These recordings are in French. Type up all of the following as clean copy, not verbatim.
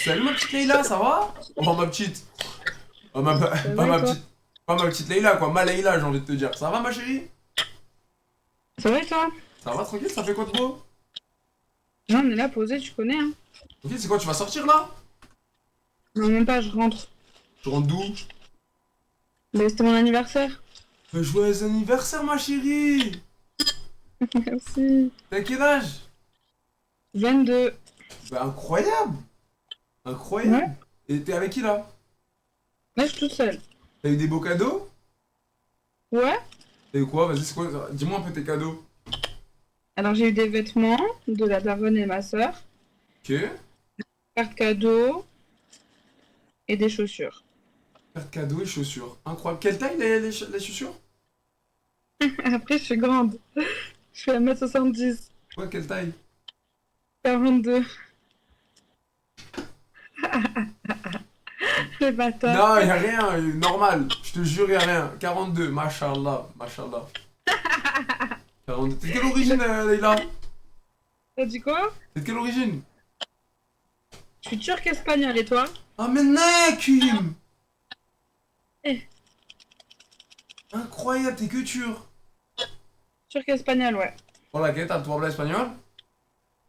Salut ma petite Leïla, ça va? Oh ma petite. Oh, pas ma petite. Pas ma petite Leïla quoi, ma Leïla j'ai envie de te dire. Ça va ma chérie? Ça va et toi? Ça va tranquille, ça fait quoi de beau? Non, on est là posé, tu connais, hein. Ok, c'est quoi, tu vas sortir là? Non, même pas, je rentre. Tu rentres d'où? Mais c'était mon anniversaire. Joyeux anniversaire ma chérie! Merci. T'as quel âge? 22. Bah incroyable! Incroyable! Ouais. Et t'es avec qui là? Là, je suis toute seule. T'as eu des beaux cadeaux? Ouais. T'as eu quoi? Vas-y, c'est quoi? Dis-moi un peu tes cadeaux. Alors, j'ai eu des vêtements de la daronne et ma soeur, Ok. carte cadeau et des chaussures. Carte cadeau et chaussures. Incroyable. Quelle taille les chaussures? Après, je suis grande. Je fais 1m70. Ouais, quelle taille? 42. Les bâtards. Non, y'a rien, normal. Je te jure, y'a rien. 42, mashallah, mashallah. 42. T'es de quelle origine, Leïla? T'as dit quoi? T'es de quelle origine? Je suis turque espagnole et toi? Ah, mais Nakim! Eh. Incroyable, t'es que turc. Turque espagnole, ouais. Hola, ¿qué tal? ¿Tú hablas español?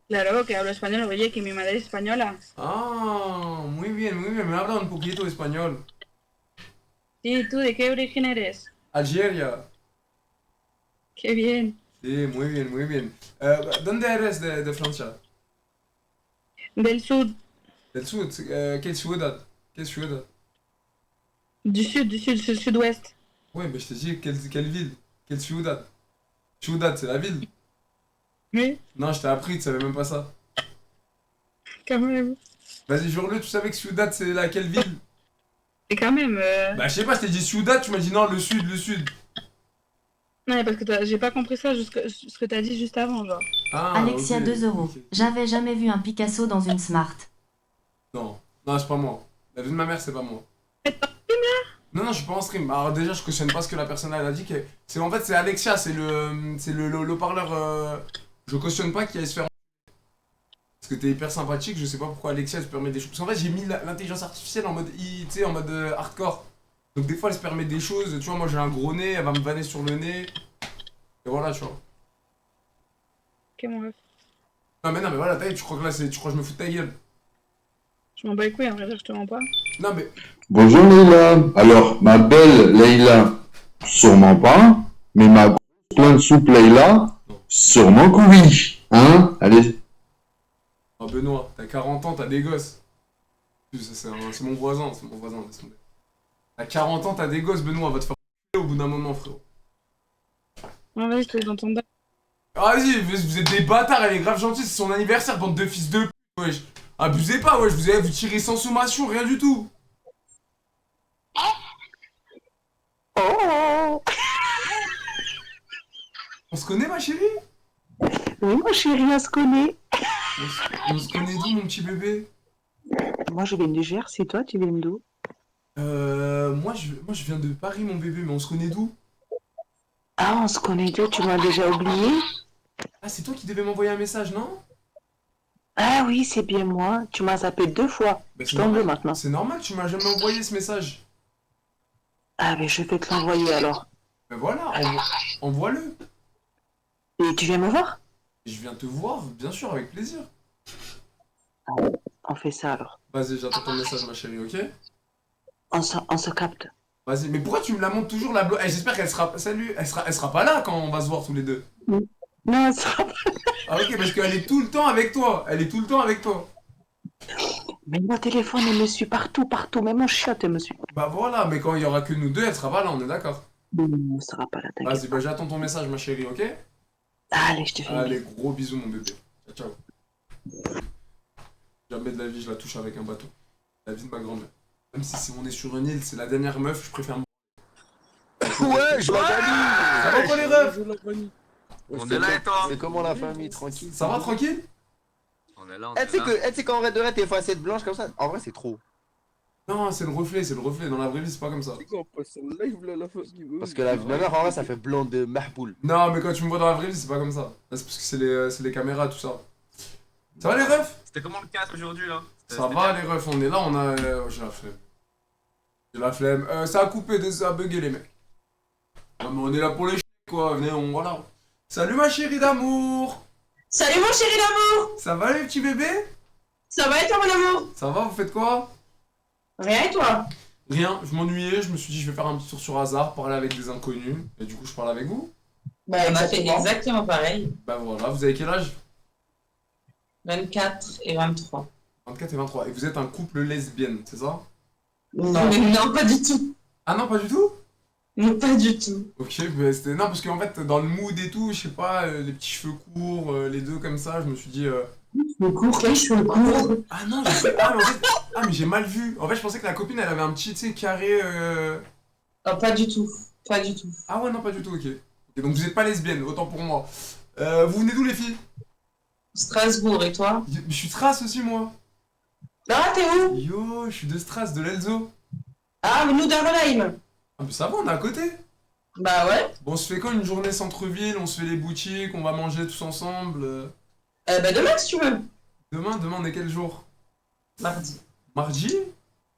Claro que hablo español, oye, que mi madre es española. Ah, muy bien, muy bien. Me habla un poquito español. Sí, ¿tú de qué origen eres? Algeria. Qué bien. Sí, muy bien, muy bien. ¿Dónde eres de Francia? Del sud. Del sur. ¿Qué ciudad? ¿Qué ciudad? Du sud-ouest. Ouais, mais je t'ai dit quelle ville? Quelle ciudad? Ciudad, c'est la ville. Oui, Non, je t'ai appris, tu savais même pas ça. quand même. Vas-y, jure-le, tu savais que Ciudad, c'est laquelle ville? Et quand même. Bah, je sais pas, je t'ai dit Ciudad, tu m'as dit non, le sud, le sud. Non, mais parce que j'ai pas compris ça, ce que t'as dit juste avant, genre. Ah, Alexia ok. 2 euros. Ok. J'avais jamais vu un Picasso dans une Smart. Non, non, c'est pas moi. La vie de ma mère, c'est pas moi. Non, non, je suis pas en stream. Alors, déjà, je cautionne pas ce que la personne elle a dit. C'est, en fait, c'est Alexia, c'est le parleur. Je cautionne pas qu'il aille se faire. Parce que t'es hyper sympathique, je sais pas pourquoi Alexia elle se permet des choses. Parce qu'en fait, j'ai mis l'intelligence artificielle en mode, tu sais, en mode hardcore. Donc, des fois, elle se permet des choses. Tu vois, moi, j'ai un gros nez, elle va me vanner sur le nez. Et voilà, tu vois. Ok, mon ref. Non, mais voilà, tu crois que là, tu crois que je me fous de ta gueule? Je m'en bats les couilles, en vrai, je te mens pas. Non, mais. Bonjour Leïla. Alors, ma belle Leïla, sûrement pas, mais ma grosse plein de soupe Leïla, sûrement que oui. Hein? Allez. Oh, Benoît, t'as 40 ans, t'as des gosses. C'est mon voisin, c'est mon voisin, laisse tomber. T'as 40 ans, t'as des gosses, Benoît, va te faire au bout d'un moment, frérot. Non, vas-y, je te laisse dans ton bac. Ah, vas-y, vous êtes des bâtards, elle est grave gentille, c'est son anniversaire, bande de fils de p, wesh. Abusez pas, wesh, vous tirez sans sommation, rien du tout. Oh! On se connaît, ma chérie? Oui, mon chéri, on se connaît. On se connaît d'où, mon petit bébé? Moi, je viens du Gers, c'est toi, tu viens d'où? Moi je viens de Paris, mon bébé, mais on se connaît d'où? Ah, on se connaît d'où? Tu m'as déjà oublié? Ah, c'est toi qui devais m'envoyer un message, non? Ah oui, c'est bien moi. Tu m'as zappé 2 fois. Bah, Je t'en veux maintenant. C'est normal, tu m'as jamais envoyé ce message. Ah, mais je vais te l'envoyer alors. Ben voilà, envoie-le. Et tu viens me voir? Je viens te voir, bien sûr, avec plaisir. On fait ça alors. Vas-y, j'attends ton message, ma chérie, ok? On se capte. Vas-y, mais pourquoi tu me la montres toujours la j'espère qu'elle sera. Salut, elle sera pas là quand on va se voir tous les deux. Non, ça... Ah, ok, parce qu'elle est tout le temps avec toi. Elle est tout le temps avec toi. Mais mon téléphone, il me suit partout, partout. Même mon chien, il me suit. Bah voilà, mais quand il y aura que nous deux, elle sera pas là, on est d'accord. Non, on sera pas là, Vas-y, t'inquiète bah pas. j'attends ton message, ma chérie, ok? Allez, je te fais une Allez, bise. gros bisous, mon bébé. Ciao, ciao. Jamais de la vie, je la touche avec un bateau. La vie de ma grand-mère. Même si on est sur une île, c'est la dernière meuf, je préfère. Ouais, je la Ça va quoi les refs? On est là et toi? C'est comment la famille, tranquille? Ça va tranquille? On est là, on Eh, est tu sais là. que, tu sais qu'en vrai de vrai, t'es facette blanche comme ça, en vrai, c'est trop. Non, c'est le reflet, c'est le reflet. Dans la vraie vie, c'est pas comme ça. Parce que la vie de ma mère, en vrai, ça fait blanc de mahboul. Non, mais quand tu me vois dans la vraie vie, c'est pas comme ça. Là, c'est parce que c'est les caméras, tout ça. Ça va les refs? C'était comment le casse aujourd'hui là? Ça va les refs, on est là, on a... j'ai la flemme. J'ai la flemme. Ça a coupé, ça a bugué les mecs. Ouais, mais on est là pour les quoi, venez, voilà. Salut ma chérie d'amour. Salut mon chéri d'amour. Ça va les petits bébés? Ça va et toi mon amour? Ça va, vous faites quoi? Rien et toi? Rien, je m'ennuyais, je me suis dit je vais faire un petit tour sur hasard, parler avec des inconnus. Et du coup je parle avec vous. Bah on a fait exactement pareil. Bah voilà, vous avez quel âge? 24 et 23. 24 et 23. Et vous êtes un couple lesbienne, c'est ça? Non. Non, pas du tout. Ah non, pas du tout? Non, pas du tout. Ok, bah c'était... Non, parce qu'en fait, dans le mood et tout, je sais pas, les petits cheveux courts, les deux comme ça, je me suis dit... Cheveux courts, quels cheveux courts? Ah non, je sais pas, mais en fait... Ah, mais j'ai mal vu. En fait, je pensais que la copine, elle avait un petit, tu sais, carré... Oh, pas du tout. Pas du tout. Ah ouais, non, pas du tout, ok. Ok, donc vous êtes pas lesbienne, autant pour moi. Vous venez d'où, les filles? Strasbourg, et toi? Je suis de Stras aussi, moi. Ah, t'es où? Yo, je suis de Stras, de l'Elzo. Ah, mais nous d'Arnhem. Ah, mais ça va, on est à côté. Bah ouais. Bon, on se fait quand une journée centre-ville, on se fait les boutiques, on va manger tous ensemble. Bah demain si tu veux. Demain, on est quel jour? Mardi. Mardi?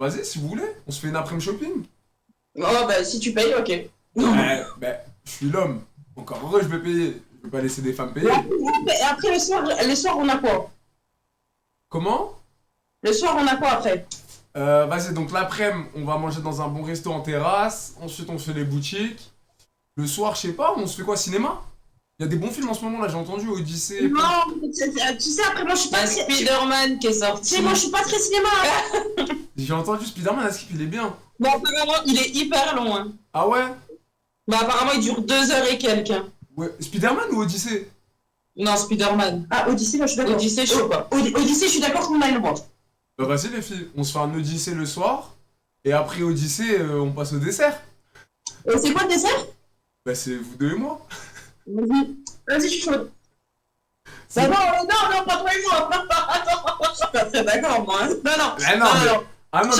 Vas-y, si vous voulez, on se fait une après-midi shopping. Oh, bah si tu payes, ok. Bah, je suis l'homme. Encore heureux, je vais payer. Je vais pas laisser des femmes payer. Et après, les soirs, on a quoi? Comment? Le soir, on a quoi après? Vas-y, donc l'après-midi, on va manger dans un bon resto en terrasse. Ensuite, on se fait les boutiques. Le soir, je sais pas, on se fait quoi, cinéma? Il y a des bons films en ce moment, là, j'ai entendu Odyssey. Non, tu sais, après, moi, je suis pas très... Spider-Man qui est sorti. Tu sais, moi, je suis pas très cinéma. J'ai entendu Spider-Man, Askip, il est bien. Bon, apparemment, il est hyper long. Hein. Ah ouais? Bah, apparemment, il dure 2 heures et quelques. Hein. Ouais, Spider-Man ou Odyssey? Non, Spider-Man. Ah, Odyssey, moi, je suis d'accord. Odyssey, je sais pas. Odyssey, je suis d'accord qu'on aille le voir. Bah, vas-y, les filles, on se fait un Odyssey le soir. Et après Odyssey, on passe au dessert. C'est quoi le dessert? Bah, c'est vous deux et moi. Vas-y, je suis chaude. Bah non, pas toi et moi. Attends, je suis pas très d'accord, moi. Non. Mais non, mais... Ah non,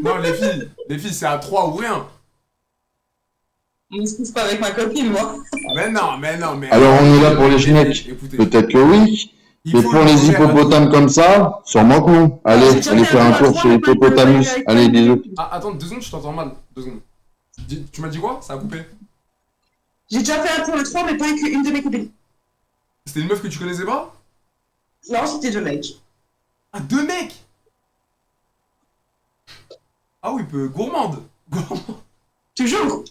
non, les filles, c'est à 3 ou rien. On se couche pas avec ma copine, moi. Mais non. Alors on est là pour les schnecks. Écoutez, Peut-être que oui. Mais pour les hippopotames comme ça, sûrement que non. Allez, allez faire un tour chez l'hippopotamus. Allez, bisous. Ah, attends, 2 secondes, je t'entends mal. 2 secondes. Tu m'as dit quoi? Ça a coupé. J'ai déjà fait un pour le 3, mais pas avec une de mes copines. C'était une meuf que tu connaissais pas? Non, c'était 2 mecs. Ah, 2 mecs? Ah oui, gourmande. Toujours.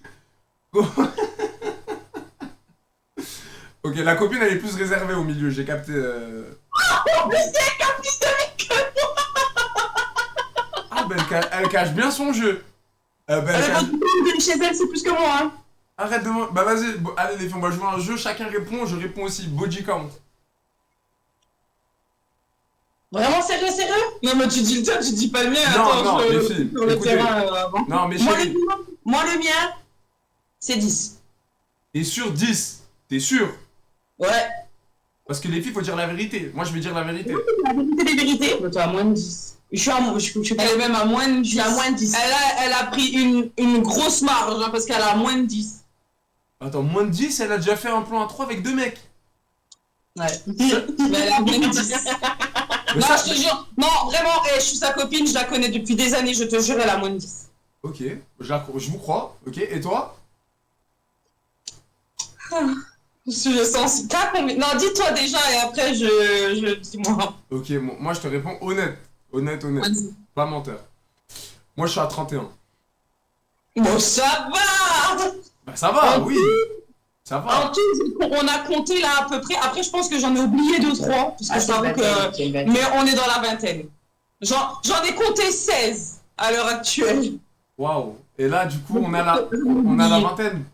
Ok, la copine elle est plus réservée au milieu, j'ai capté. En plus, c'est qu'un plus de mecs que moi. Ah, ben elle cache bien son jeu. Elle est chez elle, c'est plus que moi. Hein. Arrête de moi. Bah vas-y, allez les filles, on va jouer à un jeu, chacun répond, je réponds aussi. Body count. Vraiment sérieux? Non, mais tu dis le tien, tu dis pas le mien. Non, les filles. Sur le Écoutez, terrain avant. Non, mais chérie. Moi, le mien, c'est 10. Et sur 10, t'es sûr? Ouais. Parce que les filles, faut dire la vérité. Moi, je vais dire la vérité. La vérité des vérités. Mais toi, à moins de 10. Je suis elle est même à moins de 10. Je suis à moins de 10. Elle a pris une grosse marge, hein, parce qu'elle a moins de 10. Attends, moins de 10, elle a déjà fait un plan à 3 avec 2 mecs. Ouais. Mais elle a moins de 10. Non, je te jure. Non, vraiment, je suis sa copine, je la connais depuis des années, je te jure, elle a moins de 10. Ok, je vous crois. Ok, et toi? Je sens pas combien. Non, dis-toi déjà et après je dis-moi. Ok, moi je te réponds honnête. Honnête. Pas menteur. Moi je suis à 31. Bon, ça va. Bah ça va, oui. Ça va. En tout, on a compté là à peu près. Après, je pense que j'en ai oublié 2-3. Parce que je t'avoue que. Mais on est dans la vingtaine. J'en ai compté 16 à l'heure actuelle. Waouh. Et là, du coup, on a la vingtaine.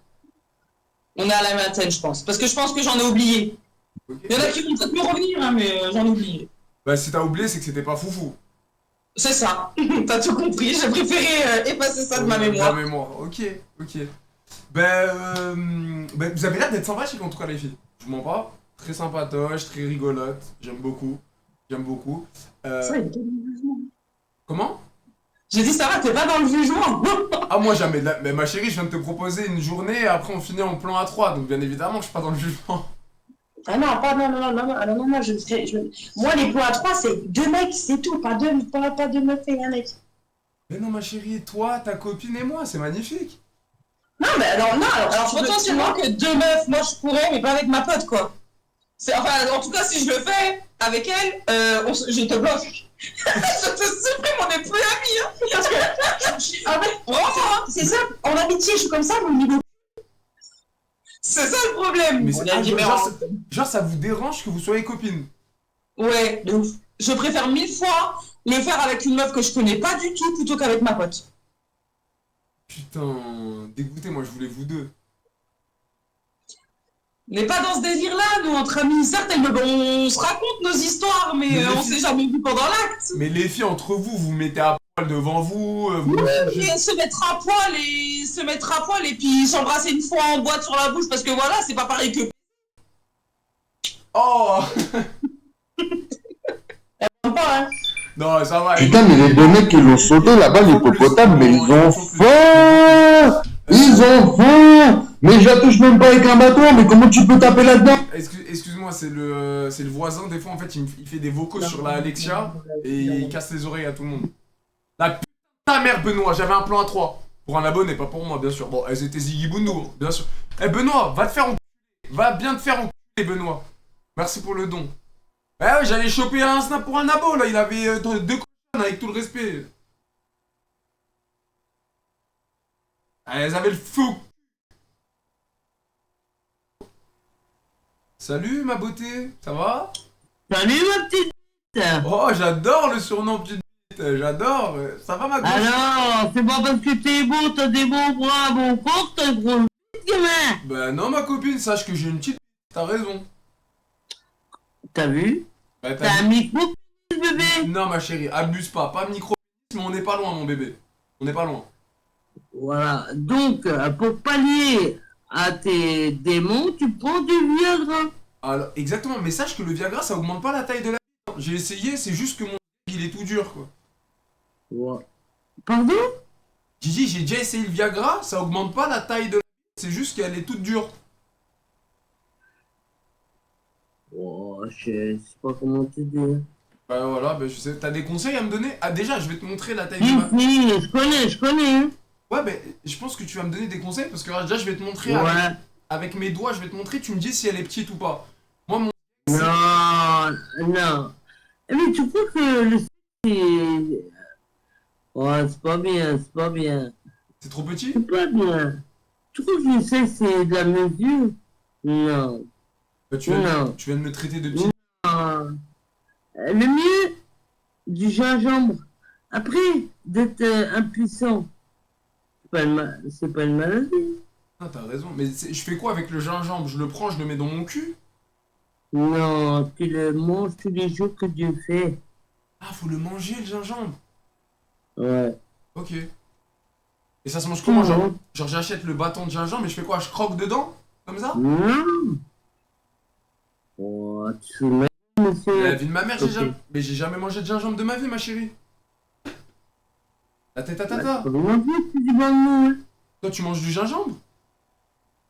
On est à la vingtaine, je pense. Parce que je pense que j'en ai oublié. Okay. Il y en a qui vont peut-être me revenir, hein, mais j'en ai oublié. Bah, si t'as oublié, c'est que c'était pas foufou. C'est ça. T'as tout compris. J'ai préféré effacer ça de ma mémoire. De ma mémoire, ok. Ben, vous avez l'air d'être sympathique en tout cas, les filles. Je vous mens pas. Très sympatoche, très rigolote. J'aime beaucoup. Ça, il est dans le jugement. Comment? J'ai dit, ça va, t'es pas dans le jugement. Ah, moi jamais. Mais ma chérie, je viens de te proposer une journée et après on finit en plan à 3. Donc, bien évidemment, je suis pas dans le jugement. Ah non, pas non, non, non, non, non, non, non, moi les plans à 3, c'est 2 mecs, c'est tout, pas deux meufs et un mec. Mais non, ma chérie, toi, ta copine et moi, c'est magnifique. Non, mais alors, non, Alors potentiellement que 2 meufs, moi je pourrais, mais pas avec ma pote, quoi. Enfin, en tout cas, si je le fais avec elle, je te bloque. Je te supprime, on n'est plus amis, hein. Parce que, en fait, vraiment, c'est ça, en amitié, je suis comme ça, mais au niveau... c'est ça le problème. Mais On c'est est différents. genre, ça vous dérange que vous soyez copines? Ouais, de ouf. Je préfère 1000 fois le faire avec une meuf que je connais pas du tout plutôt qu'avec ma pote. Putain, dégoûté, moi je voulais vous deux. On n'est pas dans ce délire-là, nous, entre amis. Certes, on se raconte nos histoires, mais on s'est jamais vu pendant l'acte. Mais les filles, entre vous, vous mettez à poil devant vous. Et se mettre à poil et puis s'embrasser une fois en boîte sur la bouche parce que voilà, c'est pas pareil que. Oh Pas, hein. Non, ça va. Putain, mais les deux mecs qui l'ont sauté là-bas, l'hippopotame, mais ils ont faim! Ils ont faim! Mais je la touche même pas avec un bâton, mais comment tu peux taper là-dedans? Excuse-moi, c'est le voisin, des fois en fait il fait des vocaux sur la Alexia et il casse les oreilles à tout le monde. La putain de ta mère Benoît, j'avais un plan à 3. Pour un abonné, pas pour moi bien sûr. Bon, elles étaient Ziggy Boundou, bien sûr. Eh Benoît, va te faire enculer. Va bien te faire enculer Benoît. Merci pour le don. Eh ouais, j'allais choper un snap pour un abo là, il avait 2 cochons avec tout le respect. Elles avaient le fou. Salut ma beauté, ça va? Salut ma petite. Oh, j'adore le surnom petite bite, j'adore. Ça va ma grosse? Alors, c'est pas parce que t'es beau, t'as des beaux bras, bon corps, t'as une grosse bite, gamin. Bah non ma copine, sache que j'ai une petite bite, t'as raison. T'as vu? Bah, T'as un micro, bébé? Non ma chérie, abuse pas micro, mais on n'est pas loin mon bébé. On n'est pas loin. Voilà, donc, pour pallier à tes démons, tu prends du Viagra. Alors, exactement, mais sache que le Viagra ça augmente pas la taille de la bite. J'ai essayé, c'est juste que mon il est tout dur quoi. Ouais. Pardon? Gigi, j'ai déjà essayé le Viagra, ça augmente pas la taille de la bite, c'est juste qu'elle est toute dure. Oh, je sais pas comment te dire. Bah voilà, bah je sais. T'as des conseils à me donner? Ah déjà, je vais te montrer la taille de ma... Oui, je connais. Ouais, bah je pense que tu vas me donner des conseils parce que déjà, je vais te montrer Ouais. avec mes doigts, je vais te montrer, tu me dis si elle est petite ou pas. Moi, mon... Non, non. Mais tu crois que le c'est... Ouais, c'est pas bien, c'est pas bien. C'est trop petit? C'est pas bien. Tu crois que le sexe c'est de la mesure? Non. Bah, tu viens de me traiter de petit. Non. Le mieux, du gingembre. Après, d'être impuissant. C'est pas une maladie. Ah, t'as raison. Mais je fais quoi avec le gingembre? Je le prends, je le mets dans mon cul? Non, tu le manges tous les jours que Dieu fait. Ah, faut le manger le gingembre? Ouais. Ok. Et ça se mange comment? Genre j'achète le bâton de gingembre et je fais quoi? Je croque dedans? Comme ça? Non. Oh, tu fais mal, monsieur. La vie de ma mère, Ok. Mais j'ai jamais mangé de gingembre de ma vie, ma chérie. La tête à tata. Toi, tu manges du gingembre?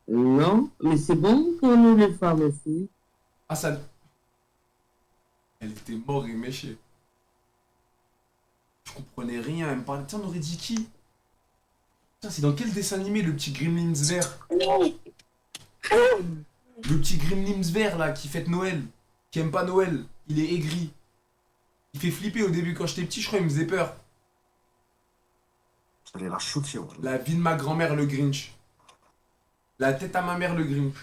Non, mais c'est bon pour nous les femmes aussi. Ah, ça... Elle était morte et méchée. Je comprenais rien, elle me parlait... Tiens, on aurait dit qui? Putain, c'est dans quel dessin animé, le petit Gremlins vert? Le petit Gremlins vert, là, qui fête Noël. Qui aime pas Noël. Il est aigri. Il fait flipper au début. Quand j'étais petit, je crois qu'il me faisait peur. La vie de ma grand-mère, le Grinch. La tête à ma mère, le Grinch.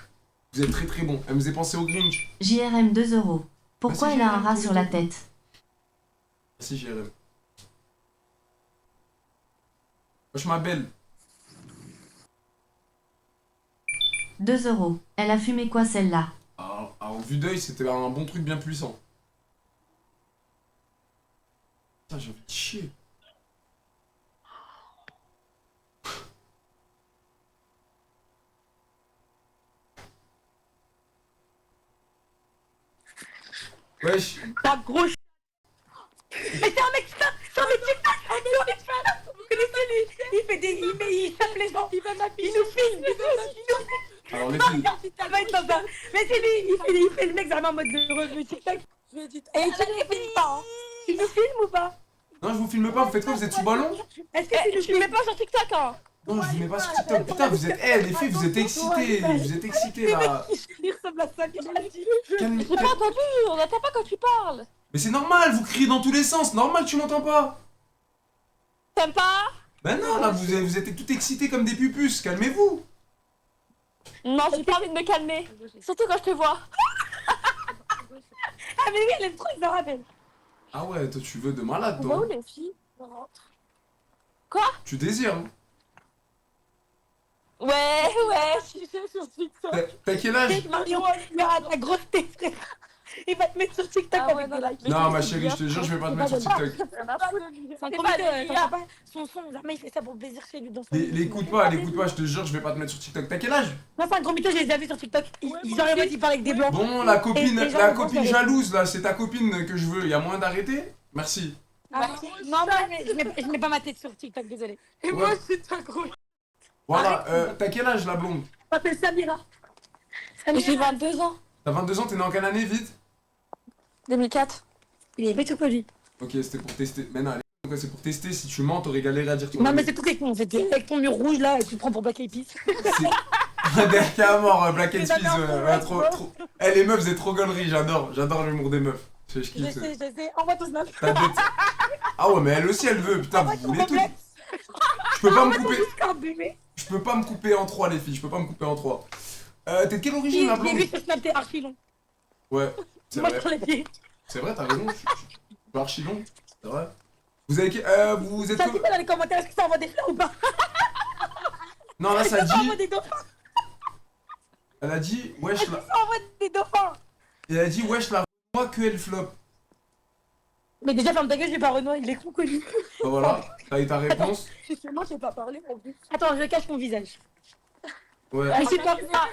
Vous êtes très très bon. Elle me faisait penser au Grinch. JRM 2 €. Pourquoi Merci, elle a un JRM, rat sur la tête? Merci, JRM. Wesh, ma belle. 2 €. Elle a fumé quoi celle-là? Alors, en vue d'œil, c'était un bon truc bien puissant. Putain, j'ai envie de chier. Wesh. Ta grosse. Mais c'est un mec TikTok. C'est un mec TikTok. Vous connaissez lui? Il fait des. Il tape les gens. Il nous filme. Alors les filles. Ça va être comme ça. Mais c'est lui, il fait le mec vraiment en mode de revue TikTok. Et tu ne filmes pas, hein. Tu nous filmes ou pas? Non, je vous filme pas, vous faites quoi? Vous êtes sous ballon? Est-ce que tu ne mets pas sur TikTok, hein? Non, je vous mets pas sur TikTok. Putain, vous êtes. Eh, les filles, vous êtes excités. Vous êtes excités là. Il ressemble à ça, Calme- J'ai pas entendu, on n'entend pas quand tu parles. Mais c'est normal, vous criez dans tous les sens. Normal, tu m'entends pas. T'aimes pas? Ben non, là, vous êtes tout excités comme des pupus. Calmez-vous. Non, j'ai pas envie de me calmer. Surtout quand je te vois. Ah mais oui, elle aime trop, je me rappelle. Ah ouais, toi, tu veux de malade, On va où toi. les filles? On rentre. Quoi? Tu désires. Hein. Ouais, je suis sur TikTok. T'as quel âge? Marion, il a la grosse tête, frère. Il va te mettre sur TikTok avec des likes. Non, ma chérie, je te jure, je vais pas te mettre sur TikTok. C'est un comité, son jamais il fait ça pour le plaisir chez lui dans son... L'écoute pas, je te jure, je vais pas te mettre sur TikTok. T'as quel âge? Moi, c'est un gros mytho, je les ai vus sur TikTok. Ils auraient dit parler avec des blancs. Bon, la Et copine les gens jalouse, là, c'est ta copine que je veux. Y a moyen d'arrêter? Merci. Non, mais je mets pas ma tête sur TikTok, désolé. Et moi, c'est un gros... Voilà, t'as quel âge, la blonde? Je m'appelle Samira. J'ai 22 ans. T'as 22 ans, t'es né en quelle année, vite? 2004. Il est bête ou quoi, lui? Ok, c'était pour tester. Mais non, allez, c'est pour tester. Si tu mens, t'aurais galéré à dire ton Non, mais c'est tout avec moi, en fait. Avec ton mur rouge, là, et tu te prends pour Black Eyed Peas. Derrière à mort, Black Eyed Peas, ouais, trop. Eh, les meufs, c'est trop gaulerie, j'adore l'humour des meufs. Je kiffe. Je sais, envoie ton snap. Ta bête. Ah ouais, mais elle aussi, elle veut, putain, vous voulez tout. Je peux pas me couper. Je peux pas me couper en 3, les filles, je peux pas me couper en 3. T'es de quelle origine, la blonde? J'ai vu ce snap, t'es archi long. Ouais, c'est Moi, vrai. sur les pieds. C'est vrai, t'as raison, je suis archi long, c'est vrai. Vous avez. Vous êtes. Ça dit quoi dans les commentaires? Est-ce que ça envoie des fleurs ou pas? Non, là, ça Ça dit. envoie des dauphins. Elle a dit, wesh, Est-ce la. que ça envoie des dauphins? Et elle a dit, wesh, la moi que elle flop. Mais déjà, ferme ta gueule, j'ai pas Renoir, il est con connu. Bah voilà, t'as eu ta réponse. Justement, je sais pas parler en plus. Attends, je cache mon visage. Ouais. Mais c'est pas Renoir.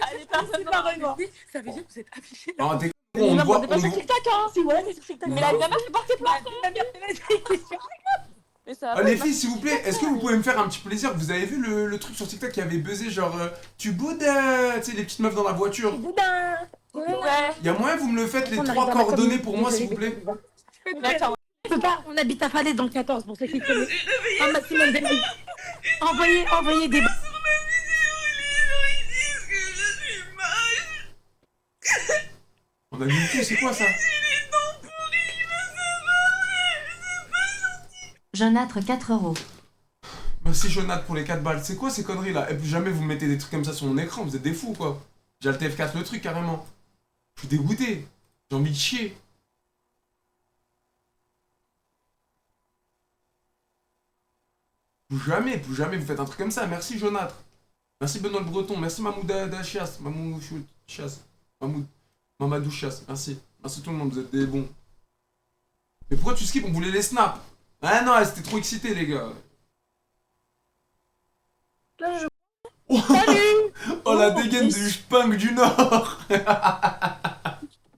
Ça veut dire que vous êtes affiché. Ah, t'es con, on voit. On est pas sur TikTok, hein. Si, ouais, c'est sur TikTok. Mais la mère, c'est parti plainte. La mère, c'est question. Mais ça Ah, les filles, s'il vous plaît, est-ce que vous pouvez me faire un petit plaisir? Vous avez vu le truc sur TikTok qui avait buzzé, genre, tu boudes, tu sais, les petites meufs dans la voiture? Boudin. Ouais. Y'a moyen, vous me le faites, les 3 coordonnées pour moi, s'il vous plaît? On peut pas, on habite à Falaise dans le 14 pour ceux qui connaissent. Un maximum d'amis. Envoyez des... On a mis c'est quoi ça? Jaunâtre 4 €. Merci Jonathan pour les 4 balles. C'est quoi ces conneries là? Et plus jamais vous mettez des trucs comme ça sur mon écran, vous êtes des fous quoi. J'ai le TF4 le truc carrément. Je suis dégoûté. J'ai envie de chier. Plus jamais vous faites un truc comme ça. Merci Jonathan. Merci Benoît le Breton. Merci Mamouda Dachias. Mamou Chias. Mamadou Chias. Merci. Merci tout le monde, vous êtes des bons. Mais pourquoi tu skips? On voulait les snaps. Ah non, elle était trop excitée les gars. Là, je... Salut. Oh la dégaine du Spunk du Nord.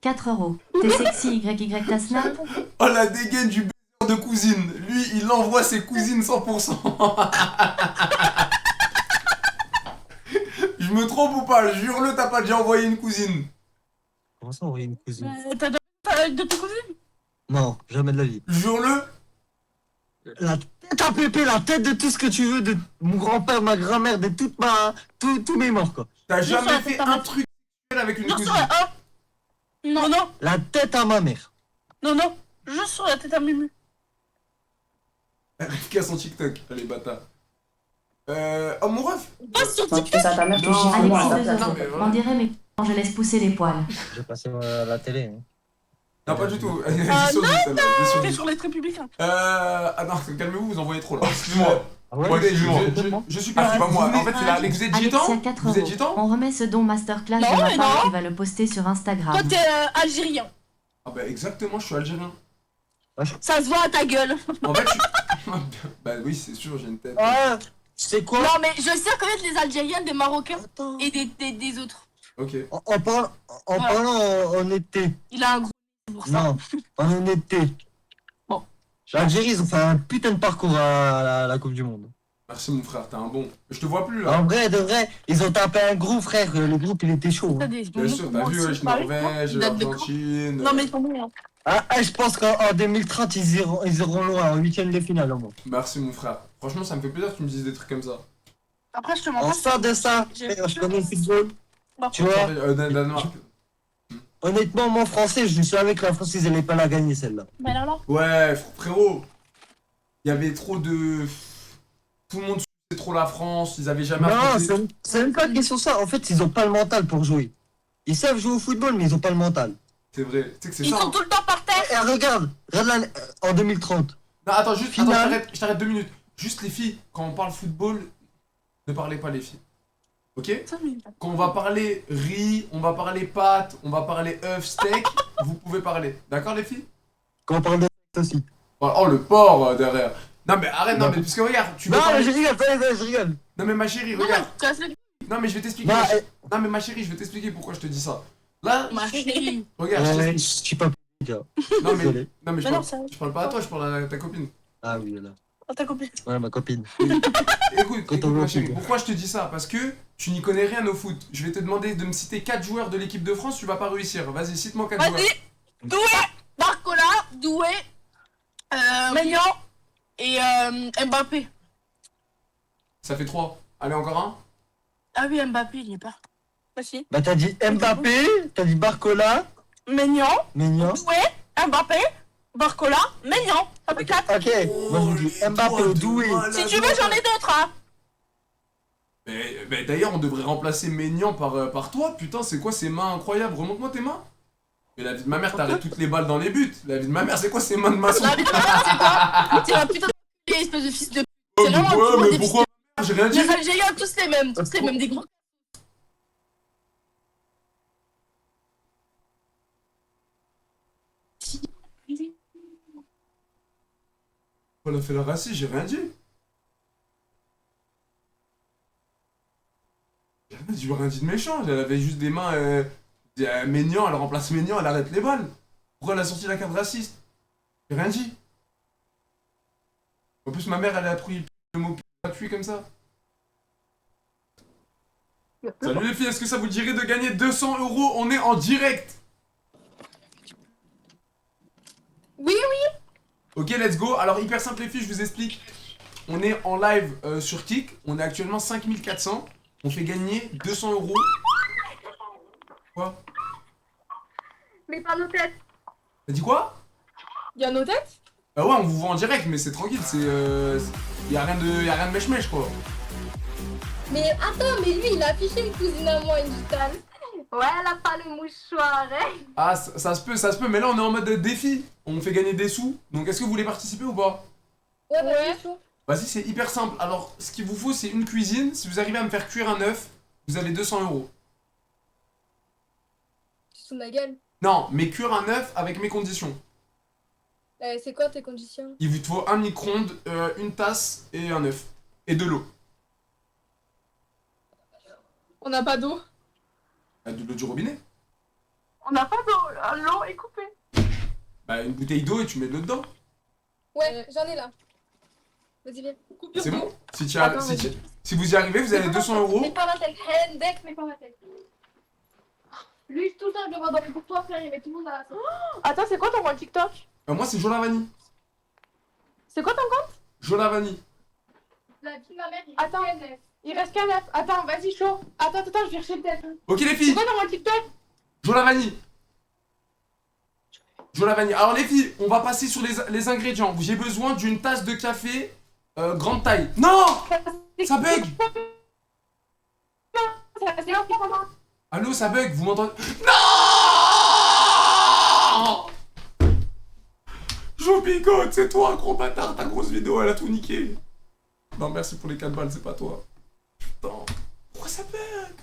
4 €. T'es sexy, YY ta snap. Oh la dégaine du baiser de cousine. Lui, il envoie ses cousines 100%. Je me trompe ou pas? Jure-le, t'as pas déjà envoyé une cousine. Comment ça envoyer une cousine? T'as de tes cousines? Non, jamais de la vie. Jure-le. La tête à Pépé, la tête de tout ce que tu veux, de mon grand-père, ma grand-mère, de toute tous mes morts quoi. T'as jamais fait un truc avec une cousine? Non. La tête à ma mère. Non. Juste sur la tête à Mumu. Elle rêve qu'à son TikTok. Allez, bâtard. Oh mon ref. Pas sur Quand tu fais ça à ta mère, tu Non, chies Alexis, moi à ta 2 place. €. mais voilà. On dirait mais quand je laisse pousser les poils. J'ai passé à la télé. Hein. Non, pas du tout. 10 sur 10, celle-là. 10 sur T'es 10. sur les républicains. Attends, calmez-vous, vous envoyez trop là. Excuse-moi. Ah ouais, Ouais, excuse-moi. je suis pas, c'est pas moi. En fait, c'est Alex. Vous êtes gitan? Alexia 4 Vous êtes €. gitan? On remet ce don masterclass Non, de ma mais part non. qui va le poster sur Instagram. Toi, t'es algérien. Ah bah exactement, je suis algérien. Ça se voit à ta gueule. En fait, je... Bah oui, c'est sûr, j'ai une tête. Ah, c'est quoi? Non, mais je sais reconnaître les Algériens des Marocains et des autres. Ok. En parlant en honnêteté. Il a un gros pour ça. Non, en honnêteté. Bon. L'Algérie, ils ont fait un putain de parcours à la Coupe du Monde. Merci mon frère, t'es un bon. Je te vois plus là. En vrai, de vrai, ils ont tapé un groupe, frère. Le groupe, il était chaud. Hein. Bien sûr, t'as vu, Norvège, Argentine. Non, mais combien? Je pense qu'en 2030, ils iront loin, en 8ème de finale au moins. Merci mon frère. Franchement, ça me fait plaisir que tu me dises des trucs comme ça. Après, je te mens On pas. sort de ça, frère, je connais le football. Tu vois, Danemark. honnêtement, moi, français, je savais que la France, ils allaient pas la gagner, celle-là. Mais alors? Ouais, frérot. Il y avait trop de. Tout le monde suivait trop la France, ils avaient jamais Non, affronté. c'est même pas une question de ça. En fait, ils ont pas le mental pour jouer. Ils savent jouer au football, mais ils ont pas le mental. C'est vrai, tu sais que c'est Ils ça. sont tout le temps par terre. Et regarde en 2030. Non, attends, juste, Finale. attends, je t'arrête 2 minutes. Juste les filles, quand on parle football, ne parlez pas les filles. Ok? Quand on va parler riz, on va parler pâtes, on va parler œufs, steak, vous pouvez parler. D'accord les filles? Quand on parle de aussi. Oh le porc derrière. Non mais arrête, non mais parce que regarde, tu veux Non, parler... mais je rigole, je rigole. Non mais ma chérie, Non, regarde. mais casse le. Non mais je vais t'expliquer. Non, Non mais ma chérie, je vais t'expliquer pourquoi je te dis ça. Là, Ma chérie. regarde, je je t'explique. suis pas déjà. Non mais, Désolé. non, mais Mais non, ça- je parle pas à toi, je parle à ta copine. Ah oui, là. Oh, t'as compris. Ouais, ma copine. Écoute, Quand on écoute veut ma au chérie, foot. pourquoi je te dis ça? Parce que tu n'y connais rien au foot. Je vais te demander de me citer 4 joueurs de l'équipe de France, tu vas pas réussir. Vas-y, cite-moi 4 joueurs. Vas-y. Doué. Barcola. Doué. Maignan. Et Mbappé. Ça fait 3. Allez, encore un. Ah oui, Mbappé, il n'y est pas. Bah si. Bah, t'as dit Mbappé, t'as dit Barcola, Maignan. Mignon. Doué. Mbappé. Barcola. Maignan. Ça fait 4. Ok, moi je dis Mbappé, Doué. Si tu veux, j'en ai d'autres, hein. Mais d'ailleurs, on devrait remplacer Maignan par toi. Putain, c'est quoi ces mains incroyables? Remonte-moi tes mains. Mais la vie de ma mère, t'arrêtes toutes les balles dans les buts. La vie de ma mère, c'est quoi ces mains de maçon? La vie de ma mère, c'est quoi? T'es un putain de espèce de fils de. C'est vraiment Ouais, un mais des pourquoi? J'ai rien dit. Les Algériens, tous les mêmes, des gros. Elle a fait la raciste, j'ai rien dit. J'ai rien dit de méchant. Elle avait juste des mains. Maignan, elle remplace Maignan, elle arrête les balles. Pourquoi elle a sorti la carte raciste? J'ai rien dit. En plus, ma mère, elle a pris le mot gratuit comme ça. Salut les filles, est-ce que ça vous dirait de gagner 200 €? On est en direct. Oui, oui. Ok, let's go. Alors, hyper simple les filles, je vous explique. On est en live sur Kik. On est actuellement 5400. On fait gagner 200 €. Quoi? Mais pas nos têtes. T'as dit quoi? Il y a nos têtes? Bah ouais, on vous voit en direct, mais c'est tranquille. Y'a rien de mèche-mèche quoi. Mais attends, mais lui, il a affiché une cousine à moi, une gitane. Ouais, elle a pas le mouchoir, hein. Ah, ça se peut, mais là on est en mode défi. On fait gagner des sous. Donc est-ce que vous voulez participer ou pas? Ouais, vas-y. Vas-y, c'est hyper simple. Alors, ce qu'il vous faut, c'est une cuisine. Si vous arrivez à me faire cuire un œuf, vous avez 200 €. Tu sous ma gueule. Non, mais cuire un œuf avec mes conditions. C'est quoi tes conditions? Il vous faut un micro-ondes, une tasse et un œuf. Et de l'eau. On n'a pas d'eau. Bah, de l'eau du robinet. On n'a pas d'eau. L'eau est coupée. Bah, une bouteille d'eau et tu mets de l'eau dedans. Ouais, j'en ai là. Vas-y, viens. C'est bon. Attends, Si vous y arrivez, vous avez 200 €. Mais pas ma tête. Hendek, mais pas ma tête. Lui, tout ça, je le vois dans le pour toi, frère, il met tout le monde à la sauce. Attends, c'est quoi ton compte TikTok? Moi, c'est Jolavani. C'est quoi ton compte? Jolavani. La vie de ma mère, il Attends. Il reste qu'un œuf. Attends, vas-y, chaud. Attends, je vais chercher le tête. Ok, les C'est filles. quoi ton compte TikTok? Jolavani. Jolavani. Alors, les filles, on va passer sur les ingrédients. J'ai besoin d'une tasse de café grande taille. Non! Ça bug! Allô, ça bug, vous m'entendez? Non! Joue Bigote, c'est toi, gros bâtard, ta grosse vidéo, elle a tout niqué. Non, merci pour les 4 balles, c'est pas toi. Putain, pourquoi ça bug?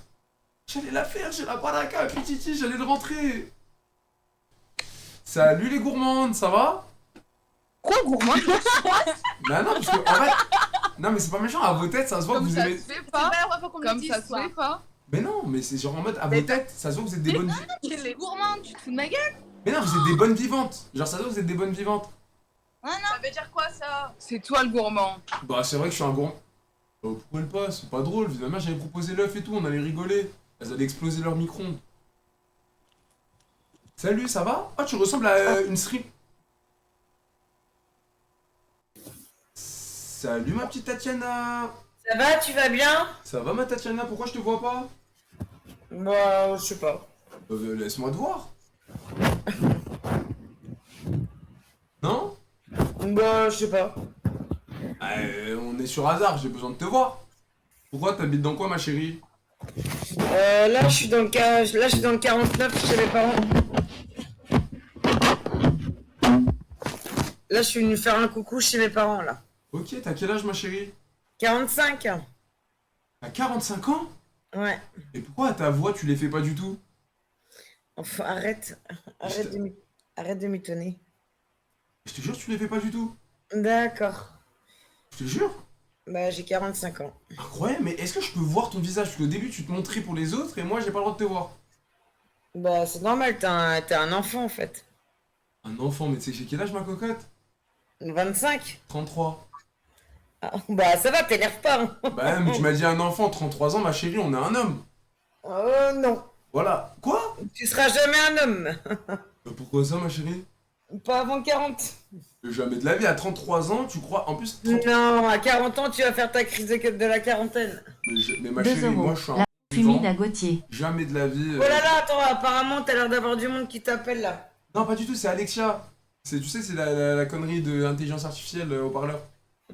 J'allais la faire, j'ai la baraka avec Titi, j'allais le rentrer. Salut les gourmandes, ça va? Quoi, gourmand? Bah non, parce que en fait... Non mais c'est pas méchant, à vos têtes, ça se voit que vous aimez... Comme ça se fait pas. Mais non, mais c'est genre en mode, à vos têtes, ça se voit que vous êtes des bonnes... Les gourmandes, tu te fous de ma gueule? Mais non, vous êtes des bonnes vivantes. Genre ça se voit que vous êtes des bonnes vivantes. Ça veut dire quoi ça? C'est toi le gourmand. Bah c'est vrai que je suis un gourmand. Pourquoi elle passe? C'est pas drôle, évidemment j'avais proposé l'œuf et tout, on allait rigoler. Elles allaient exploser leur micro-ondes. Salut, ça va? Ah, tu ressembles à une stream. Salut ma petite Tatiana. Ça va, tu vas bien? Ça va ma Tatiana, pourquoi je te vois pas? Bah, je sais pas. Laisse-moi te voir. Non? Bah, je sais pas. On est sur hasard, j'ai besoin de te voir. Pourquoi t'habites dans quoi ma chérie? Là, je suis dans le 49 chez mes parents. Là, je suis venu faire un coucou chez mes parents, là. Ok, t'as quel âge ma chérie? 45. T'as 45 ans? Ouais. Et pourquoi ta voix tu les fais pas du tout? Enfin, arrête de m'étonner. Je te jure tu les fais pas du tout. D'accord. Je te jure. Bah, j'ai 45 ans. Incroyable, mais est-ce que je peux voir ton visage? Parce qu'au début tu te montrais pour les autres et moi j'ai pas le droit de te voir. Bah, c'est normal, t'es un enfant, en fait. Un enfant, mais tu sais que j'ai quel âge ma cocotte? 25. 33. Ah, bah, ça va, t'énerve pas. Hein. Bah mais tu m'as dit un enfant, 33 ans ma chérie, on est un homme. Oh non. Voilà. Quoi? Tu seras jamais un homme. Pourquoi ça ma chérie? Pas avant 40. Jamais de la vie, à 33 ans, tu crois? En plus... Non, à 40 ans, tu vas faire ta crise de la quarantaine. Mais ma 2 chérie, moi euros. je suis un La vivant. fumée à Gauthier. Jamais de la vie... Oh là là, attends, apparemment, t'as l'air d'avoir du monde qui t'appelle, là. Non, pas du tout, c'est Alexia. Tu sais, c'est la connerie de l'intelligence artificielle au parleur.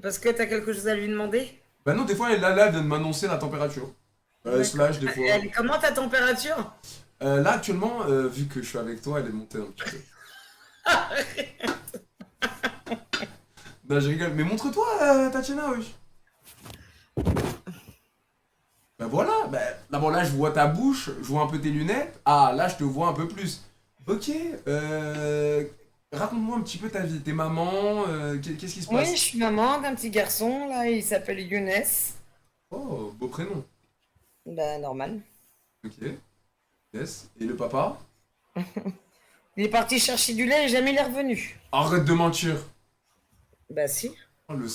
Parce que t'as quelque chose à lui demander? Bah non, des fois, elle vient de m'annoncer la température. Slash, des fois. Elle est comment ta température? Là, actuellement, vu que je suis avec toi, elle est montée un petit peu. Non, je rigole. Mais montre-toi, Tatiana, oui. Bah voilà, bah d'abord là, je vois ta bouche, je vois un peu tes lunettes. Ah, là, je te vois un peu plus. Ok, raconte-moi un petit peu ta vie. T'es maman, qu'est-ce qui se passe? Oui, je suis maman d'un petit garçon, là, il s'appelle Younes. Oh, beau prénom. Bah, normal. Ok. Yes. Et le papa? Il est parti chercher du lait et jamais il est revenu. Arrête de mentir. Bah si. Oh, le...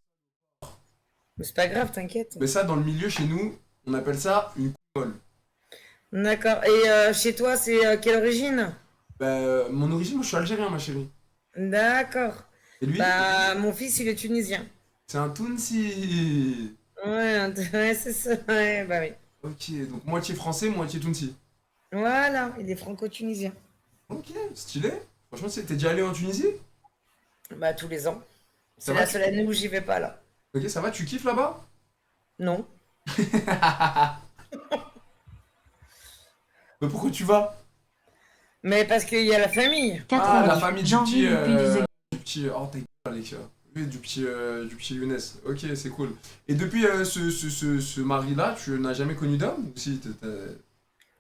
Mais c'est pas grave, t'inquiète. Mais ça, dans le milieu, chez nous, on appelle ça une colle. D'accord. Et chez toi, c'est quelle origine? Bah, mon origine, moi, je suis algérien, ma chérie. D'accord. Et lui? Bah, mon fils, il est tunisien. C'est un Tounsi. Ouais, c'est ça. Ouais, bah oui. Ok, donc moitié français, moitié Tounsi. Voilà, il est franco-tunisien. Ok, stylé. Franchement, t'es déjà allé en Tunisie? Bah, tous les ans. Ça C'est va, la seule année où j'y vais pas, là. Ok, ça va, tu kiffes là-bas? Non. Mais pourquoi tu vas? Mais parce qu'il y a la famille. 4 Ah, euros. la famille du Janvier petit, depuis du du petit... Oh, t'es Alexia. Oui, du petit Younes. Ok, c'est cool. Et depuis ce mari-là, tu n'as jamais connu d'homme? Ou si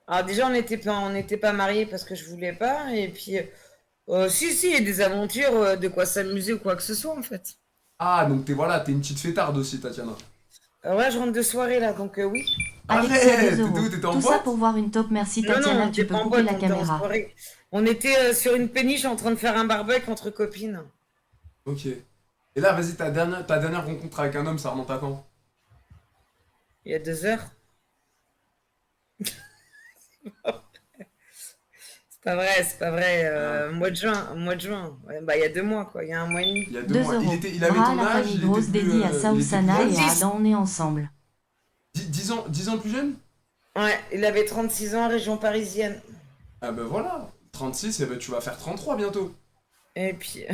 Alors déjà, on n'était pas mariés parce que je voulais pas. Et puis, si, il y a des aventures, de quoi s'amuser ou quoi que ce soit, en fait. Ah, donc t'es une petite fêtarde aussi, Tatiana. Ouais, je rentre de soirée, là, donc oui. Alexia 2 euros. T'étais où? T'étais en Tout ça boîte? pour voir une taupe. Merci Non, Tatiana, on tu était peux pas en couper boîte, la on était en caméra. soirée. On était sur une péniche en train de faire un barbecue entre copines. Ok. Et là, vas-y, ta dernière rencontre avec un homme, ça remonte à quand? Il y a 2 heures. C'est pas vrai. Mois de juin. Ouais, bah, il y a 2 mois, quoi. Il y a 1 mois et demi. Il y a 2 2 mois. euros. Il avait Bras à ton la âge, famille il grosse était plus... dédiée à Saoussana et à Dix. Adam, on est ensemble. 10 ans plus jeune? Ouais, il avait 36 ans, région parisienne. Ah bah voilà, 36, et bah tu vas faire 33 bientôt. Et puis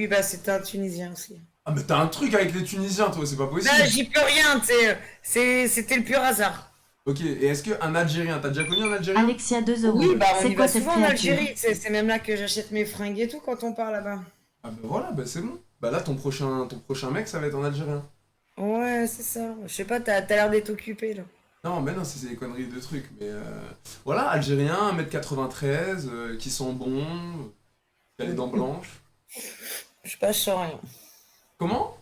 bah, c'était un Tunisien aussi. Ah mais t'as un truc avec les Tunisiens toi, c'est pas possible. Là, j'y peux rien, tu sais. C'était le pur hasard. Ok, et est-ce qu'un Algérien, t'as déjà connu un Algérien? Alexia 2 euros. Oui, bah on C'est y quoi va cette souvent en créature? Algérie. C'est même là que j'achète mes fringues et tout quand on part là-bas. Ah bah voilà, bah c'est bon. Bah là ton prochain mec ça va être un Algérien. Ouais, c'est ça. Je sais pas, t'as l'air d'être occupé là. Non, mais non, c'est des conneries de trucs. Mais voilà, Algérien, 1m93, qui sont bons, qui a les dents blanches. Je sais pas, je sens rien. Comment?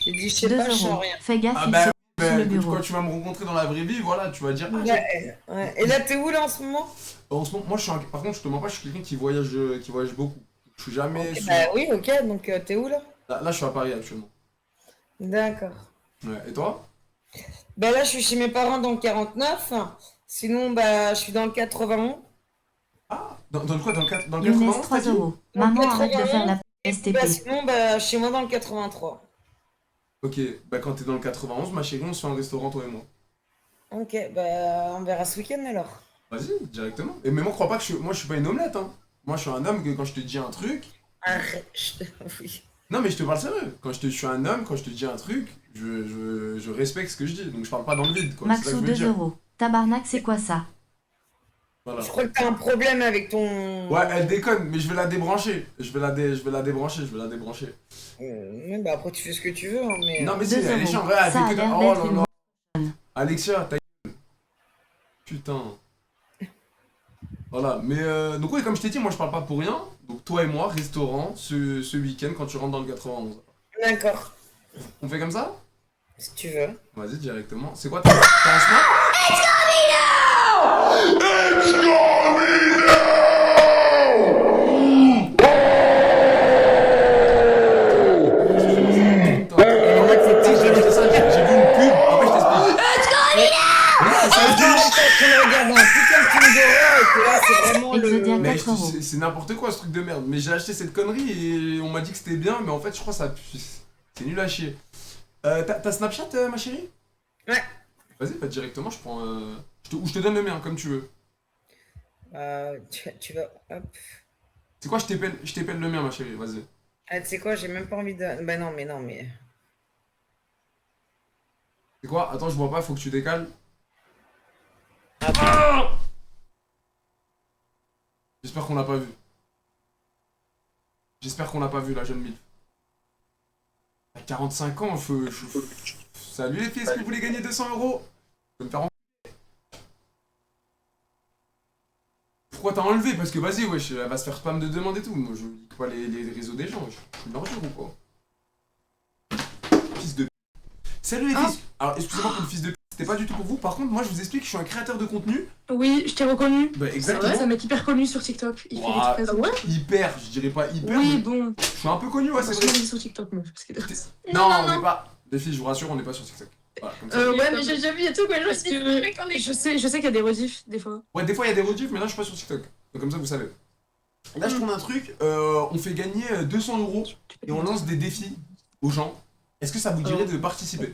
J'ai dit, je sais 2 pas, je sens euros. rien. Fais gaffe, Ah il bah, se bah sur le écoute, bureau. quand tu vas me rencontrer dans la vraie vie, voilà, tu vas dire... Ah, Ouais. Et là, t'es où là en ce moment? en ce moment, moi, par contre, je te mens pas, je suis quelqu'un qui voyage beaucoup. Je suis jamais... Bah oui, ok, donc t'es où là? Là, je suis à Paris actuellement. D'accord. Ouais, et toi? Bah là, je suis chez mes parents dans le 49. Sinon, bah, je suis dans le 91. Dans le quoi? Dans le 91, Younes, t'as 3 dit? euros. Dans le Maman, arrête de 91, faire la et STP. bah, sinon, bah, chez moi dans le 83. Ok, bah quand t'es dans le 91, ma chérie, on se fait un restaurant, toi et moi. Ok, bah, on verra ce week-end alors. Vas-y, directement. Et mais moi, crois pas que moi, je suis pas une omelette, hein. Moi, je suis un homme que quand je te dis un truc... Arrête, oui. Non, mais je te parle sérieux. Je suis un homme, quand je te dis un truc, je respecte ce que je dis. Donc je parle pas dans le vide, quoi. C'est ça que Maxou, je veux 2 dire. euros. Tabarnak, c'est quoi ça? Voilà. Je crois que t'as un problème avec ton... Ouais, elle déconne, mais je vais la débrancher. Je vais la débrancher. Bah après, tu fais ce que tu veux, hein, mais... Non, mais si, 2 elle est chiante. euros. Ouais, elle Ça a fait que... l'air Oh d'être là une là. Alexia, ta gueule. Putain. Voilà, mais donc ouais, comme je t'ai dit, moi je parle pas pour rien. Donc toi et moi, restaurant, ce week-end quand tu rentres dans le 91. D'accord, On fait comme ça? si tu veux. Vas-y, directement. C'est quoi, t'as un snap? Putain. J'ai vu ça, j'ai vu une pub. Après, je t'explique. Tu regardes un putain de film d'horreur et que là, c'est vraiment Exodia, le... Mais 4 euros. c'est n'importe quoi ce truc de merde. Mais j'ai acheté cette connerie et on m'a dit que c'était bien, mais en fait, je crois que ça c'est nul à chier. T'as Snapchat, ma chérie? Ouais. Vas-y, bah directement, je prends. Ou je te donne le mien, comme tu veux. Tu vas... Hop. C'est quoi, je t'épelle le mien, ma chérie, vas-y. Ah, tu sais quoi, j'ai même pas envie de... Bah non, mais... C'est quoi? Attends, je vois pas, faut que tu décales. J'espère qu'on l'a pas vu. J'espère qu'on l'a pas vu, la jeune mille. À 45 ans, Salut les filles, est-ce que vous voulez gagner 200 euros? Je vais me faire Pourquoi t'as enlevé? Parce que vas-y, wesh, elle va se faire spam de demandes et tout. Moi, je lis pas les réseaux des gens, je suis une ordure ou quoi? Fils de... Salut les filles. Alors, excusez-moi pour le fils de... C'était pas du tout pour vous. Par contre, moi, je vous explique, je suis un créateur de contenu. Oui, je t'ai reconnu. Bah, C'est exactement. vrai, c'est un mec hyper connu sur TikTok. Il fait des trucs comme ça. Hyper, je dirais pas hyper. Oui, mais bon. Je suis un peu connu, ouais, c'est vrai. Je suis sur TikTok, meuf. Parce que... Non, on n'est pas. Les filles, je vous rassure, on n'est pas sur TikTok. Voilà, comme ça. Ouais, mais j'ai déjà vu et tout, quoi. Je sais qu'il y a des rediffs, des fois. Ouais, des fois il y a des rediffs, mais là, je suis pas sur TikTok. Donc, comme ça, vous savez. Là, je tourne un truc, on fait gagner 200 euros et on lance des défis aux gens. Est-ce que ça vous dirait de participer?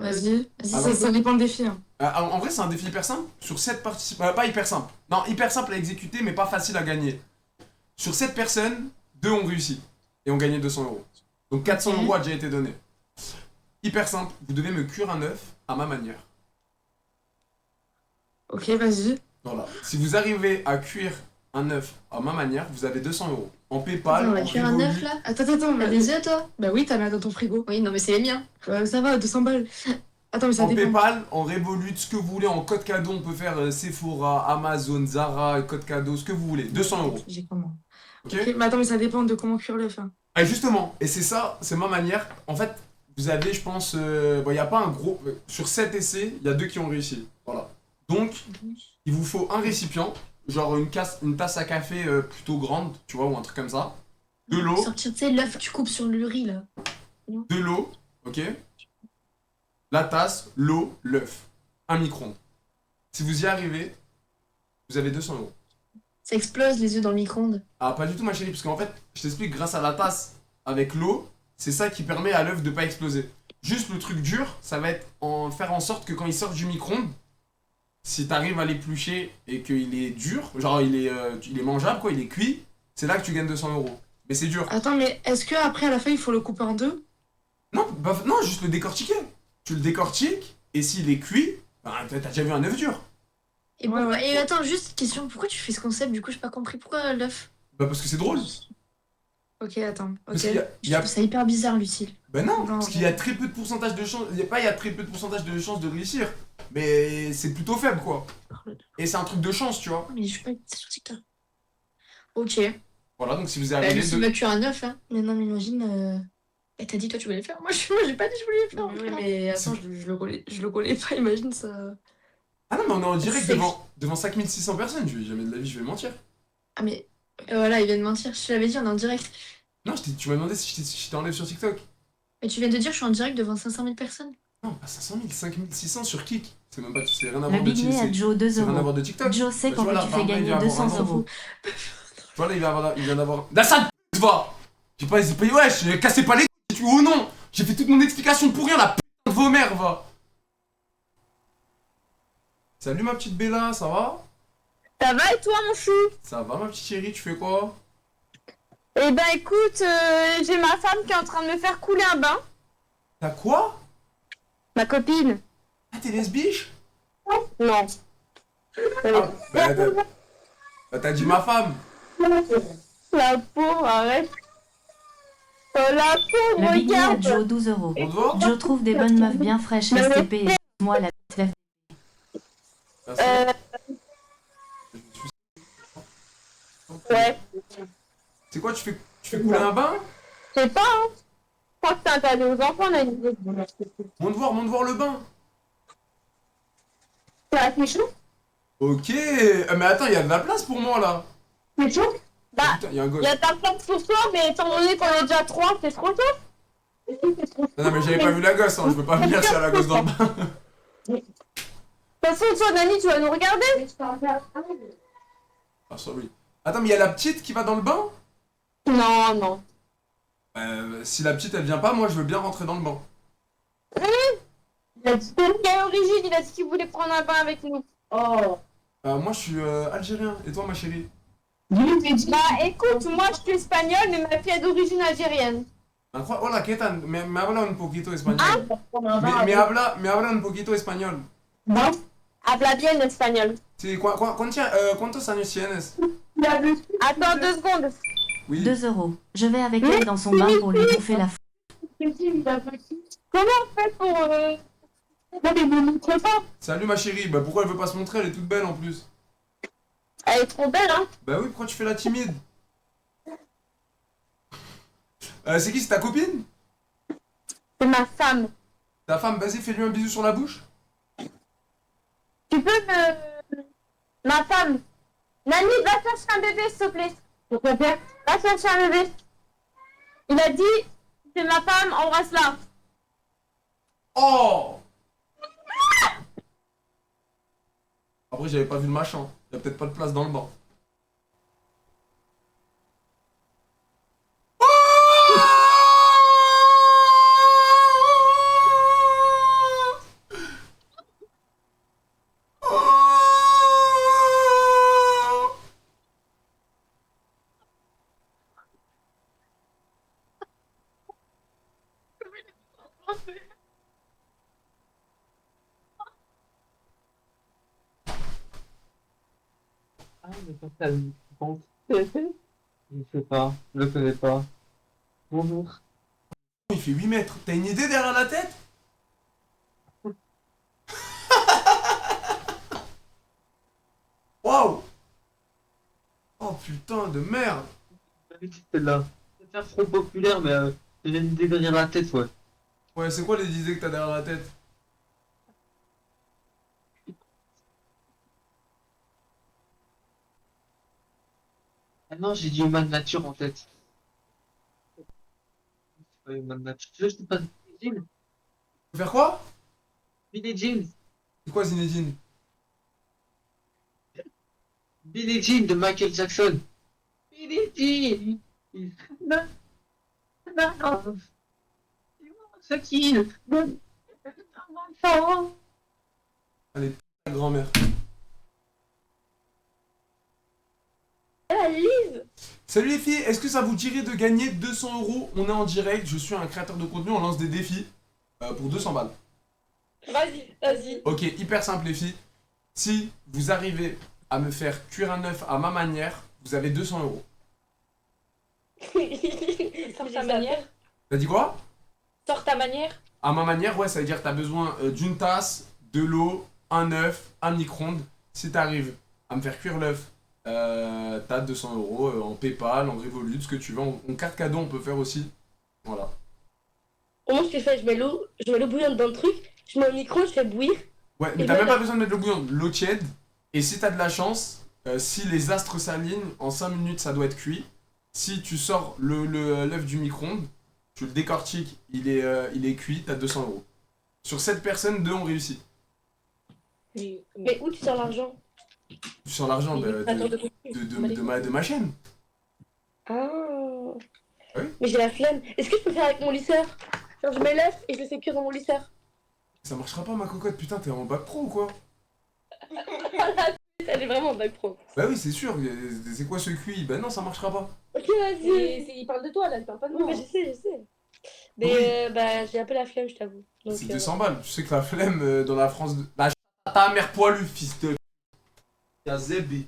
Vas-y, Ah, ça dépend le défi. Hein. En vrai, c'est un défi hyper simple. Sur 7 participants. Pas hyper simple. Non, hyper simple à exécuter, mais pas facile à gagner. Sur 7 personnes, 2 ont réussi. Et ont gagné 200 euros. Donc 400 euros a déjà été donné. Hyper simple. Vous devez me cuire un œuf à ma manière. Ok, vas-y. Voilà. Si vous arrivez à cuire un œuf à ma manière, vous avez 200 euros. En PayPal, On va en cuire un œuf Revolut. là? Attends, T'as des œufs toi? Bah oui, t'as mis dans ton frigo. Oui, non mais c'est les miens. Ça va, 200 balles. Attends, mais ça En dépend. PayPal, en Revolut, ce que vous voulez, en code cadeau, on peut faire Sephora, Amazon, Zara, code cadeau, ce que vous voulez. 200 euros. J'ai comment? Ok. Ok, mais attends, mais ça dépend de comment cuire l'œuf. Hein. Et justement, et c'est ça, c'est ma manière. En fait, vous avez, je pense, bon, il n'y a pas un gros. Sur 7 essais, il y a 2 qui ont réussi. Voilà. Donc, il vous faut un récipient, genre une tasse à café plutôt grande, tu vois, ou un truc comme ça. De l'eau. Sortir, tu sais, l'œuf, tu coupes sur le riz là. De l'eau, ok. La tasse, l'eau, l'œuf. Un micro-ondes. Si vous y arrivez, vous avez 200 euros. Ça explose les œufs dans le micro-ondes. Ah, pas du tout, ma chérie, parce qu'en fait, je t'explique, grâce à la tasse avec l'eau, c'est ça qui permet à l'œuf de pas exploser. Juste le truc dur, ça va être faire en sorte que quand il sort du micro-ondes, si t'arrives à l'éplucher et qu'il est dur, genre il est mangeable, quoi, il est cuit, c'est là que tu gagnes 200 euros. Mais c'est dur. Attends, mais est-ce que après à la fin il faut le couper en deux? Non, non, juste le décortiquer. Tu le décortiques, et s'il est cuit, bah, t'as déjà vu un œuf dur. Et, et attends, juste question, pourquoi tu fais ce concept? Du coup, j'ai pas compris. Pourquoi l'œuf? Bah, parce que c'est drôle. Ok, attends. Parce Ok. qu'il Je trouve ça hyper bizarre, Lucille. Bah non, Non, parce qu'il y a très peu de pourcentage de chance. Il y a très peu de pourcentage de chance de réussir. Mais c'est plutôt faible, quoi. Et c'est un truc de chance, tu vois. Mais je suis pas sur TikTok. Ok. Voilà, donc si vous Bah, arrivez... Lucille va cuire un œuf là. Mais non, mais imagine. Bah, t'as dit toi tu voulais le faire. Moi, j'ai pas dit que je voulais le faire. Oui, mais attends, je le connais pas, imagine ça. Ah non, mais on est en direct C'est- devant 5600 personnes. Jamais de la vie, je vais mentir. Ah, mais voilà, il vient de mentir. Je te l'avais dit, on est en direct. Non, tu m'as demandé si je t'enlève sur TikTok. Mais tu viens de dire, je suis en direct devant 500 000 personnes. Non, pas 500 000, 5600 sur Kik. C'est même pas, c'est rien à Le voir de Big TikTok. Ney à Joe, 2 C'est rien à euros. voir de TikTok. Joe sait Bah, qu'on tu vois, peut là, tu par fais exemple, il gagner vient avoir 200 un euros. Tu vois, là, il vient d'avoir. La sale p***, va. J'ai pas hésité, wesh, cassez pas les couilles, tu vois ou non. J'ai fait toute mon explication pour rien, la putain de vos mères, va. Salut ma petite Bella, ça va? Ça va et toi, mon chou? Ça va ma petite chérie, tu fais quoi? Eh ben écoute, j'ai ma femme qui est en train de me faire couler un bain. T'as quoi? Ma copine. Ah, t'es lesbiche? Non. T'as dit ma femme. La pauvre, arrête. Oh la pauvre, Le Big Ney à regarde. Joe, 12 euros. On te voit? Joe trouve des bonnes meufs bien fraîches STP et moi la petite lèvre. Ouais. C'est quoi, tu fais couler un bain? Je sais pas, hein. Je crois que c'est interdit aux enfants, là. Monte voir le bain. Ça fait chaud? Ok, mais attends, il y a de la place pour moi là. C'est chaud? Bah, Putain, y a un gosse. il y a ta place pour toi, mais étant donné qu'on est déjà 3, c'est trop chaud. Non, mais j'avais pas vu la gosse, hein. Je peux pas venir s'il y a la gosse dans le bain. De toute façon, toi, Nani, tu vas nous regarder? Ah, sorry. Attends, mais il y a la petite qui va dans le bain? Non, non. Si la petite elle vient pas, moi je veux bien rentrer dans le bain. Il a dit quelle origine, il a dit qu'il voulait prendre un bain avec nous. Oh. Moi je suis algérien, et toi ma chérie? Bah écoute, moi je suis espagnole, mais ma fille est d'origine algérienne. Incroyable. Hola, ¿qué tal? Me habla un poquito español. Ah, Me habla un poquito español. ¿No? Habla bien espagnol. Sí, ¿cuántos años tienes? Attends 2 secondes. Oui. 2 euros. Je vais avec elle dans son bain pour lui bouffer la Comment on fait pour... Non mais me montre pas. Salut ma chérie, bah pourquoi elle veut pas se montrer? Elle est toute belle en plus. Elle est trop belle, hein. Bah oui, pourquoi tu fais la timide? C'est qui, c'est ta copine? C'est ma femme. Ta femme, vas-y, fais-lui un bisou sur la bouche. Tu peux me... Ma femme. Nani, va chercher un bébé, s'il te plaît. Pourquoi faire? Va chercher un bébé. Il a dit, c'est ma femme, embrasse-la. Oh! Après, j'avais pas vu le machin. Il y a peut-être pas de place dans le banc. Ah, mais quand ça me pense. Je sais pas, je le connais pas. Bonjour. Il fait 8 mètres. T'as une idée derrière la tête? Waouh! Oh putain de merde! Celle-là. C'est faire trop populaire, mais j'ai une idée derrière la tête, ouais. Ouais, c'est quoi les idées que t'as derrière la tête? Ah non, j'ai dit human nature en tête. C'est pas human nature. Tu veux que je te passe Billie Jean? Faire quoi? Billie Jean. C'est quoi Zinedine? Billie Jean de Michael Jackson. Billie Jean. Non. Non. C'est qui? Allez, la grand-mère. Lise. Salut les filles, est-ce que ça vous dirait de gagner 200 €? On est en direct, je suis un créateur de contenu, on lance des défis pour 200 balles. Vas-y, vas-y. Ok, hyper simple les filles. Si vous arrivez à me faire cuire un œuf à ma manière, vous avez 200 €. Sors ta manière. T'as dit quoi? Sors ta manière. À ma manière, ouais, ça veut dire que t'as besoin d'une tasse, de l'eau, un œuf, un micro-ondes. Si t'arrives à me faire cuire l'œuf, t'as 200 € en PayPal, en Revolut, ce que tu veux. En carte cadeau, on peut faire aussi. Voilà. Moi, ce que je fais, je mets l'eau bouillante dans le truc, je mets au micro, je fais bouillir. Ouais, mais Et t'as même voilà. pas besoin de mettre l'eau bouillante, l'eau tiède. Et si t'as de la chance, si les astres s'alignent, en 5 minutes, ça doit être cuit. Si tu sors l'œuf du micro-ondes, tu le décortiques, il est cuit, t'as 200 euros. Sur 7 personnes, 2 ont réussi. Mais où tu sors l'argent? Sur l'argent de ma chaîne. Ah. Oui. Mais j'ai la flemme. Est-ce que je peux faire avec mon lisseur? Genre je me lève et je le fais cuire dans mon lisseur. Ça marchera pas ma cocotte, putain, t'es en bac pro ou quoi? Elle est vraiment en bac pro. Bah oui, c'est sûr, c'est quoi ce QI? Bah non, ça marchera pas. Ok, vas-y. Il parle de toi là, il parle pas de moi. Mais je sais. Mais bah j'ai un peu la flemme, je t'avoue. C'est 200 balles, tu sais que la flemme dans la France... La ta mère poilue, fils de... Y'a Zébé.